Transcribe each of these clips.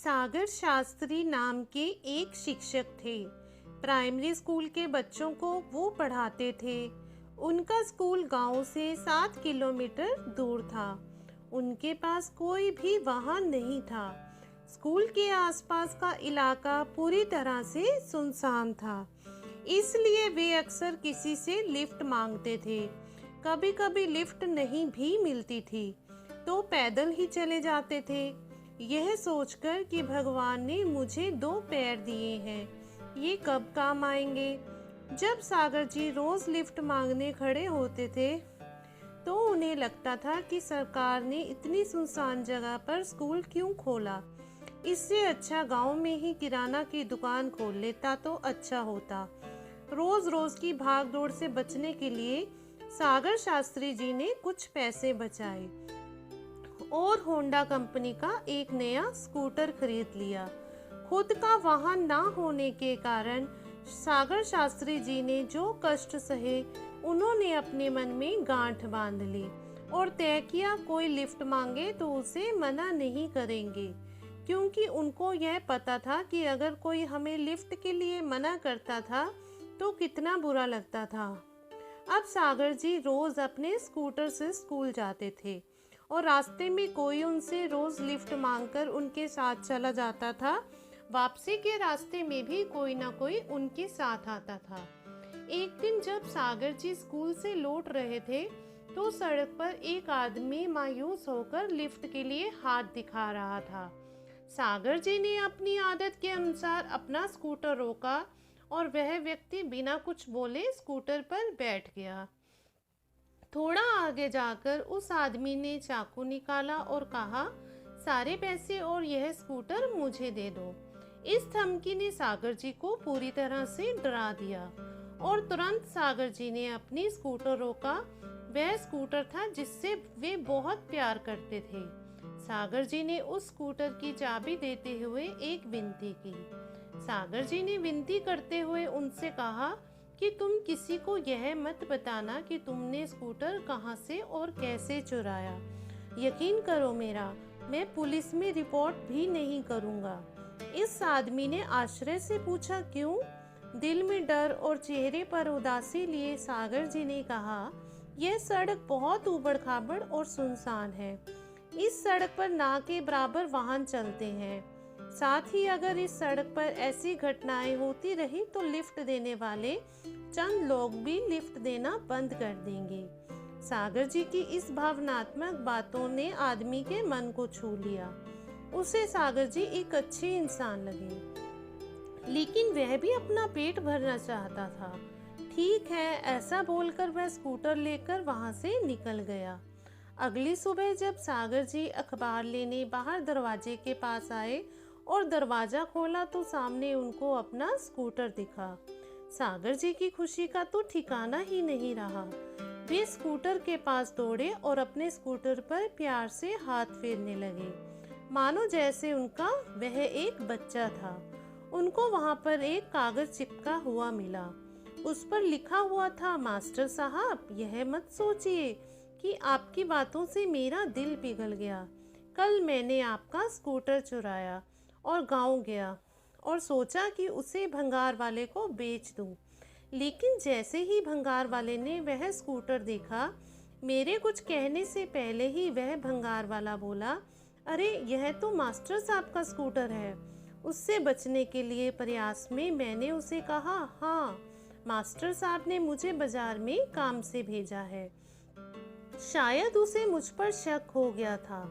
सागर शास्त्री नाम के एक शिक्षक थे। प्राइमरी स्कूल के बच्चों को वो पढ़ाते थे। उनका स्कूल गांव से 7 किलोमीटर दूर था। उनके पास कोई भी वाहन नहीं था। स्कूल के आसपास का इलाका पूरी तरह से सुनसान था, इसलिए वे अक्सर किसी से लिफ्ट मांगते थे। कभी-कभी लिफ्ट नहीं भी मिलती थी तो पैदल ही चले जाते थे, यह सोचकर कि भगवान ने मुझे 2 पैर दिए हैं, ये कब काम आएंगे। जब सागर जी रोज लिफ्ट मांगने खड़े होते थे तो उन्हें लगता था कि सरकार ने इतनी सुनसान जगह पर स्कूल क्यों खोला। इससे अच्छा गांव में ही किराना की दुकान खोल लेता तो अच्छा होता। रोज रोज की भाग दौड़ से बचने के लिए सागर शास्त्री जी ने कुछ पैसे बचाए और होंडा कंपनी का एक नया स्कूटर खरीद लिया। खुद का वाहन ना होने के कारण सागर शास्त्री जी ने जो कष्ट सहे, उन्होंने अपने मन में गांठ बांध ली और तय किया कोई लिफ्ट मांगे तो उसे मना नहीं करेंगे, क्योंकि उनको यह पता था कि अगर कोई हमें लिफ्ट के लिए मना करता था तो कितना बुरा लगता था। अब सागर जी रोज अपने स्कूटर से स्कूल जाते थे और रास्ते में कोई उनसे रोज लिफ्ट मांगकर उनके साथ चला जाता था। वापसी के रास्ते में भी कोई ना कोई उनके साथ आता था। एक दिन जब सागर जी स्कूल से लौट रहे थे तो सड़क पर एक आदमी मायूस होकर लिफ्ट के लिए हाथ दिखा रहा था। सागर जी ने अपनी आदत के अनुसार अपना स्कूटर रोका और वह व्यक्ति बिना कुछ बोले स्कूटर पर बैठ गया। थोड़ा आगे जाकर उस आदमी ने चाकू निकाला और कहा, सारे पैसे और यह स्कूटर मुझे दे दो। इस धमकी ने सागर जी को पूरी तरह से डरा दिया और तुरंत सागर जी ने अपनी स्कूटर रोका। वह स्कूटर था जिससे वे बहुत प्यार करते थे। सागर जी ने उस स्कूटर की चाबी देते हुए एक विनती की। सागर जी ने विनती करते हुए उनसे कहा कि तुम किसी को यह मत बताना कि तुमने स्कूटर कहां से और कैसे चुराया। यकीन करो मेरा, मैं पुलिस में रिपोर्ट भी नहीं करूंगा। इस आदमी ने आश्चर्य से पूछा, क्यों? दिल में डर और चेहरे पर उदासी लिए सागर जी ने कहा, यह सड़क बहुत ऊबड़-खाबड़ और सुनसान है। इस सड़क पर ना के बराबर वाहन चलते हैं। साथ ही अगर इस सड़क पर ऐसी घटनाएं होती रही तो लिफ्ट देने वाले चंद लोग भी लिफ्ट देना बंद कर देंगे। सागर जी की इस भावनात्मक बातों ने आदमी के मन को छू लिया। उसे सागर जी एक अच्छे इंसान लगे, लेकिन वह भी अपना पेट भरना चाहता था। ठीक है, ऐसा बोलकर वह स्कूटर लेकर वहां से निकल गया। अगली सुबह जब सागर जी अखबार लेने बाहर दरवाजे के पास आए और दरवाजा खोला तो सामने उनको अपना स्कूटर दिखा। सागर जी की खुशी का तो ठिकाना ही नहीं रहा। वे स्कूटर के पास दौड़े और अपने स्कूटर पर प्यार से हाथ फेरने लगे, मानो जैसे उनका वह एक बच्चा था। उनको वहां पर एक कागज चिपका हुआ मिला। उस पर लिखा हुआ था, मास्टर साहब, यह मत सोचिए कि आपकी बातों से मेरा दिल पिघल गया। कल मैंने आपका स्कूटर चुराया और गांव गया और सोचा कि उसे भंगार वाले को बेच दूं। लेकिन जैसे ही भंगार वाले ने वह स्कूटर देखा, मेरे कुछ कहने से पहले ही वह भंगार वाला बोला, अरे यह तो मास्टर साहब का स्कूटर है। उससे बचने के लिए प्रयास में मैंने उसे कहा, हाँ, मास्टर साहब ने मुझे बाजार में काम से भेजा है। शायद उसे मुझ पर शक हो गया था।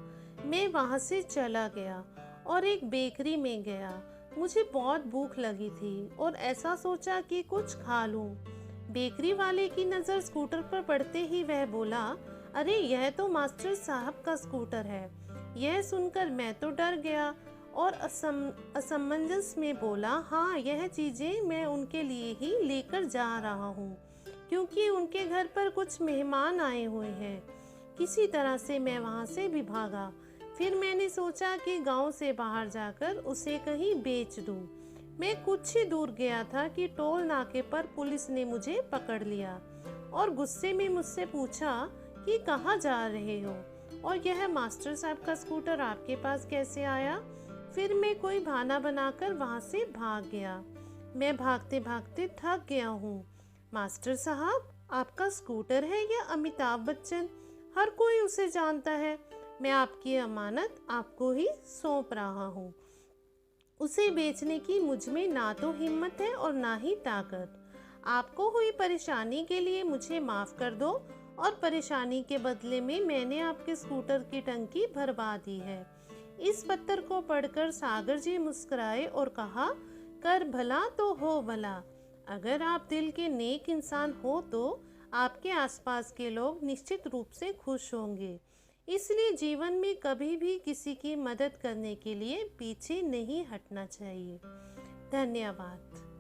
मैं वहां से चला गया और एक बेकरी में गया। मुझे बहुत भूख लगी थी और ऐसा सोचा कि कुछ खा लूं। बेकरी वाले की नज़र स्कूटर पर पड़ते ही वह बोला, अरे यह तो मास्टर साहब का स्कूटर है। यह सुनकर मैं तो डर गया और असमंजस में बोला, हाँ, यह चीज़ें मैं उनके लिए ही लेकर जा रहा हूँ, क्योंकि उनके घर पर कुछ मेहमान आए हुए हैं। किसी तरह से मैं वहाँ से भी भागा। फिर मैंने सोचा कि गांव से बाहर जाकर उसे कहीं बेच दूं। मैं कुछ ही दूर गया था कि टोल नाके पर पुलिस ने मुझे पकड़ लिया और गुस्से में मुझसे पूछा कि कहाँ जा रहे हो और यह मास्टर साहब का स्कूटर आपके पास कैसे आया। फिर मैं कोई बहाना बनाकर वहाँ से भाग गया। मैं भागते भागते थक गया हूँ। मास्टर साहब, आपका स्कूटर है या अमिताभ बच्चन? हर कोई उसे जानता है। मैं आपकी अमानत आपको ही सौंप रहा हूँ। उसे बेचने की मुझ में ना तो हिम्मत है और ना ही ताकत। आपको हुई परेशानी के लिए मुझे माफ़ कर दो, और परेशानी के बदले में मैंने आपके स्कूटर की टंकी भरवा दी है। इस पत्र को पढ़कर सागर जी मुस्कुराए और कहा, कर भला तो हो भला। अगर आप दिल के नेक इंसान हो तो आपके आसपास के लोग निश्चित रूप से खुश होंगे। इसलिए जीवन में कभी भी किसी की मदद करने के लिए पीछे नहीं हटना चाहिए। धन्यवाद।